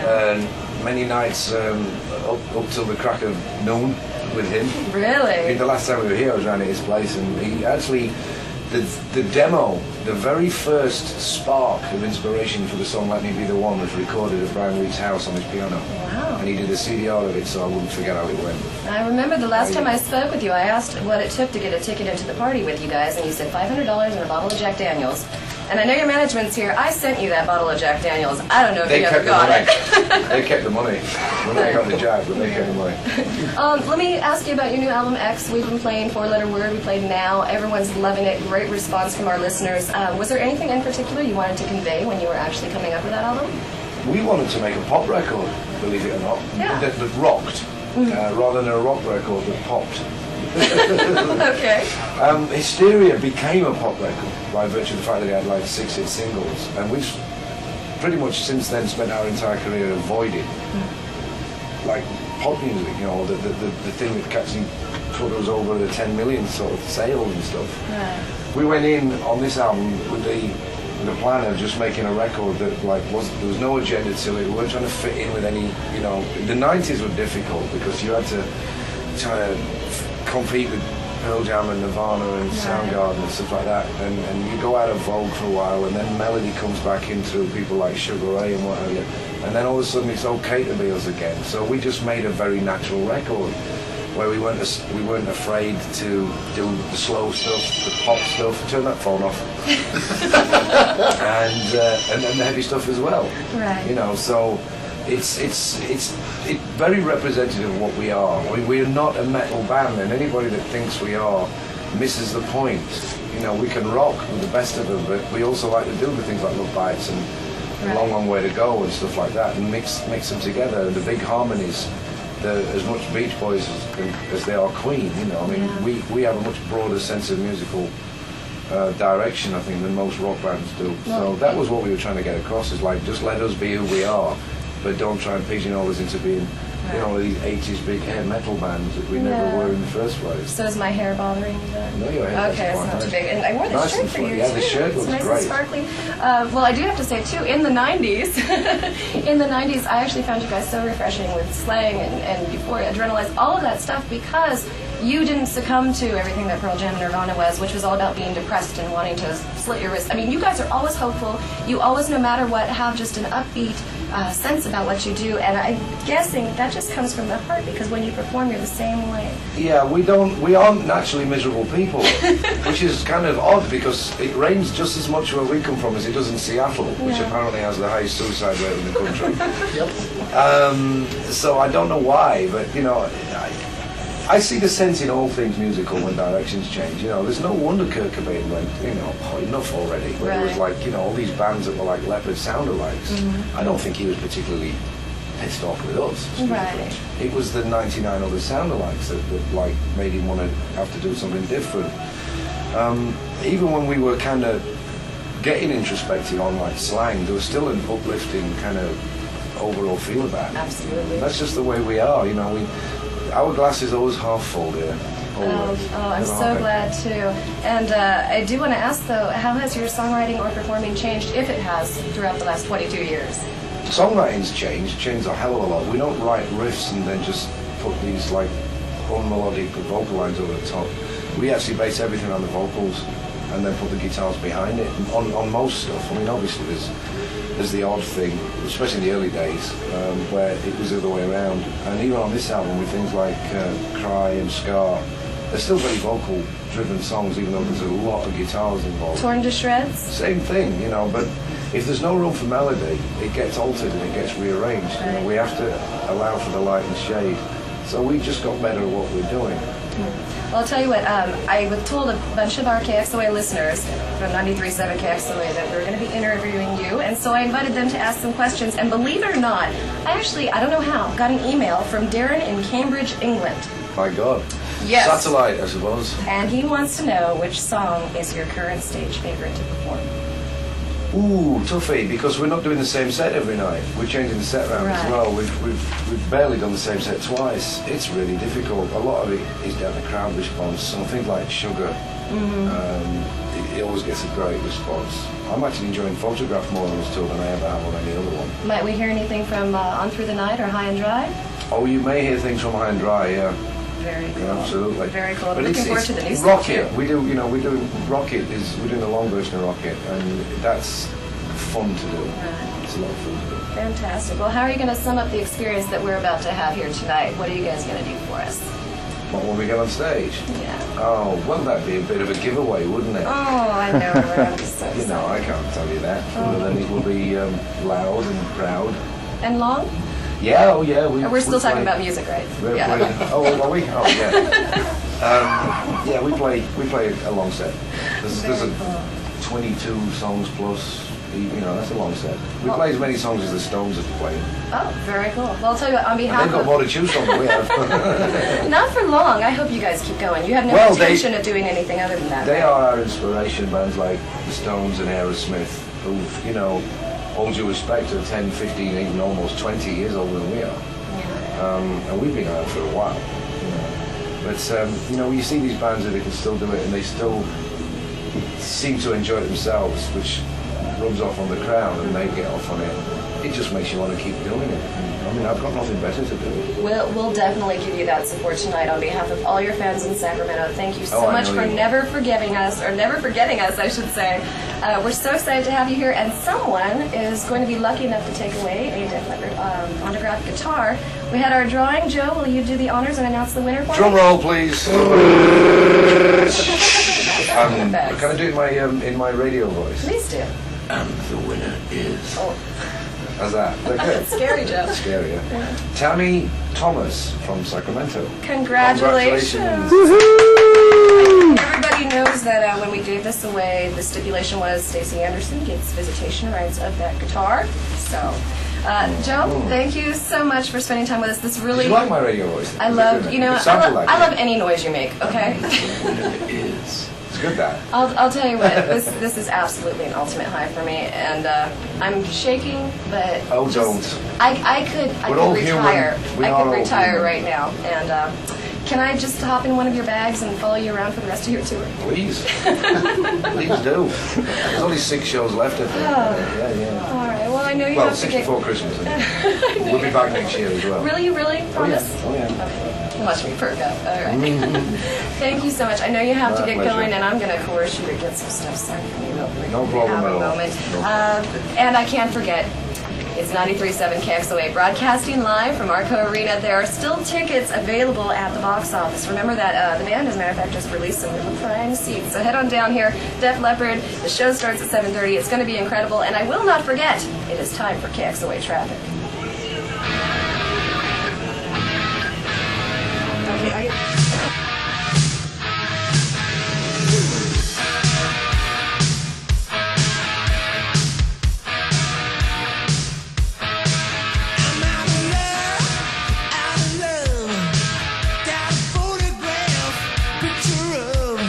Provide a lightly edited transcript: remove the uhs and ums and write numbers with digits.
And many nights up till the crack of noon with him. Really? I mean, the last time we were here, I was around at his place, and he actually, the demo, the very first spark of inspiration for the song "Let Me Be the One" was recorded at Brian Reed's house on his piano. Wow. And he did a CDR of it, so I wouldn't forget how it went. I remember the last time I spoke with you, I asked what it took to get a ticket into the party with you guys, and you said $500 and a bottle of Jack Daniels. And I know your management's here. I sent you that bottle of Jack Daniels. I don't know if you ever got it. They kept the money. When they got the Jack, but they kept the money. Let me ask you about your new album, X. We've been playing Four Letter Word. We played Now. Everyone's loving it. Great response from our listeners. Was there anything in particular you wanted to convey when you were actually coming up with that album? We wanted to make a pop record, believe it or not, that rocked, rather than a rock record that popped. Okay. Hysteria became a pop record by virtue of the fact that it had like 6 hit singles, and we've pretty much since then spent our entire career avoiding like pop music, you know, the thing that actually put us over the 10 million sort of sales and stuff. Right. We went in on this album with the plan of just making a record that like there was no agenda to it. We weren't trying to fit in with any, you know. The 90s were difficult because you had to try to compete with Pearl Jam and Nirvana and Soundgarden and stuff like that, and you go out of vogue for a while, and then melody comes back in through people like Sugar Ray and what have you, and then all of a sudden it's okay to be us again. So we just made a very natural record where we weren't afraid to do the slow stuff, the pop stuff. Turn that phone off. and then the heavy stuff as well. Right. You know, so it's very representative of what we are. I mean, we're not a metal band, and anybody that thinks we are misses the point. You know, we can rock with the best of them, but we also like to do the things like Love Bites and Long Long Way to Go and stuff like that, and mix them together. And the big harmonies, as much Beach Boys as they are Queen. You know, I mean, we have a much broader sense of musical direction, I think, than most rock bands do. So that was what we were trying to get across, is like, just let us be who we are, but don't try and pigeonhole us into being, you know, these 80s big hair metal bands that we never were in the first place. So is my hair bothering you then? No, your hair okay, it's not too big. And I wore this shirt for you, yeah, too. The shirt looks nice great. And sparkly. Well, I do have to say, too, in the 90s, I actually found you guys so refreshing with slang and Euphoria, Adrenalize, all of that stuff, because you didn't succumb to everything that Pearl Jam and Nirvana was, which was all about being depressed and wanting to slit your wrist. I mean, you guys are always hopeful. You always, no matter what, have just an upbeat sense about what you do, and I'm guessing that just comes from the heart, because when you perform, you're the same way. Yeah, we aren't naturally miserable people, which is kind of odd, because it rains just as much where we come from as it does in Seattle, which apparently has the highest suicide rate in the country. So I don't know why, but you know, I see the sense in all things musical when directions change. You know, there's no wonder Kurt Cobain went, you know, enough already. Where it was like, you know, all these bands that were like Leopard sound-alikes. I don't think he was particularly pissed off with us. Right. It was the 99 other sound-alikes that like made him want to have to do something different. Even when we were kind of getting introspective on like slang, there was still an uplifting kind of overall feel about it. Absolutely. That's just the way we are. You know, our glass is always half full here. I'm so glad too. And I do want to ask though, how has your songwriting or performing changed, if it has, throughout the last 22 years? Songwriting's changed a hell of a lot. We don't write riffs and then just put these like unmelodic vocal lines over the top. We actually base everything on the vocals and then put the guitars behind it on most stuff. I mean, obviously there's the odd thing, especially in the early days, where it was the other way around. And even on this album, with things like Cry and Scar, they're still very vocal-driven songs, even though there's a lot of guitars involved. Torn to Shreds? Same thing, you know, but if there's no room for melody, it gets altered and it gets rearranged. You know, we have to allow for the light and shade. So we just got better at what we're doing. Well, I'll tell you what, I was told a bunch of our KXOA listeners from 93.7 KXOA that we were going to be interviewing you, and so I invited them to ask some questions, and believe it or not, I don't know how, got an email from Darren in Cambridge, England. My God. Yes. Satellite, I suppose. And he wants to know which song is your current stage favorite to perform. Ooh, toughie, because we're not doing the same set every night. We're changing the set round as Right. well. We've barely done the same set twice. It's really difficult. A lot of it is down to crowd response. Something like Sugar, it always gets a great response. I'm actually enjoying Photograph more on this tour than I ever have on any other one. Might we hear anything from On Through the Night or High and Dry? Oh, you may hear things from High and Dry, yeah. Very cool. Yeah, absolutely. Very cool. I'm But looking forward it's to the new stuff Rocket. too. We do, we're doing a long version of Rocket, and that's fun to do. Right. It's a lot of fun to do. Fantastic. Well, how are you going to sum up the experience that we're about to have here tonight? What are you guys going to do for us? What when we get on stage? Yeah. Oh, well, that'd be a bit of a giveaway, wouldn't it? Oh, I know. I'm just so You know, I excited. can't tell you that. Other than it will be loud and proud. And long? Yeah, oh yeah. We're still talking play- about music, right? We're Yeah. playing- oh, are we? Oh, yeah. Yeah, we play a long set. There's Very a cool. 22 songs plus. That's a long set. We play as many songs as the Stones have played. Oh, very cool. Well, I'll tell you what, on And behalf they've got of... more to choose from than we have. Not for long. I hope you guys keep going. You have no Well, intention of doing anything other than that. They right? are our inspiration, bands like the Stones and Aerosmith, who've, all due respect, are 10, 15, even almost 20 years older than we are. Yeah. And we've been around for a while. But, when you see these bands that they can still do it and they still seem to enjoy it themselves, which rubs off on the crowd and they get off on it, it just makes you want to keep doing it. I mean, I've got nothing better to do. We'll definitely give you that support tonight on behalf of all your fans in Sacramento. Thank you so Oh, I much know for you will. never forgetting us, I should say. We're so excited to have you here, and someone is going to be lucky enough to take away a Def Leppard autographed guitar. We had our drawing. Joe, will you do the honors and announce the winner for Drum us? roll, please. Can I do it in my radio voice? Please do. And the winner is... Oh, How's that? Is that good? scary, Joe. Scary, yeah. Tammy Thomas from Sacramento. Congratulations. Everybody knows that when we gave this away, the stipulation was Stacey Anderson gets visitation rights of that guitar. So, Joe, thank you so much for spending time with us. This Did really, you like my radio voice? I love, It sounded like I it. love any noise you make. Okay. It's good, that. I'll tell you what, this is absolutely an ultimate high for me, and I'm shaking, but Oh, don't. I could We're all human. retire. We I are could all retire human. right now, and can I just hop in one of your bags and follow you around for the rest of your tour? Please. Please do. There's only 6 shows left, I think. Yeah. All right. Well, I know you Well, have to 6 get. before Christmas. We'll be back next year as well. Really, promise? Oh, yeah. Okay. Watch me perk up. All right. Thank you so much. I know you have to My get pleasure. going, and I'm going to coerce you to get some stuff signed from you real quick. No problem Have a at all. moment. No problem. And I can't forget. It's 93.7 KXOA, broadcasting live from Arco Arena. There are still tickets available at the box office. Remember that the band, as a matter of fact, just released some little prime seats. So head on down here, Def Leppard. The show starts at 7:30. It's going to be incredible. And I will not forget, it is time for KXOA traffic.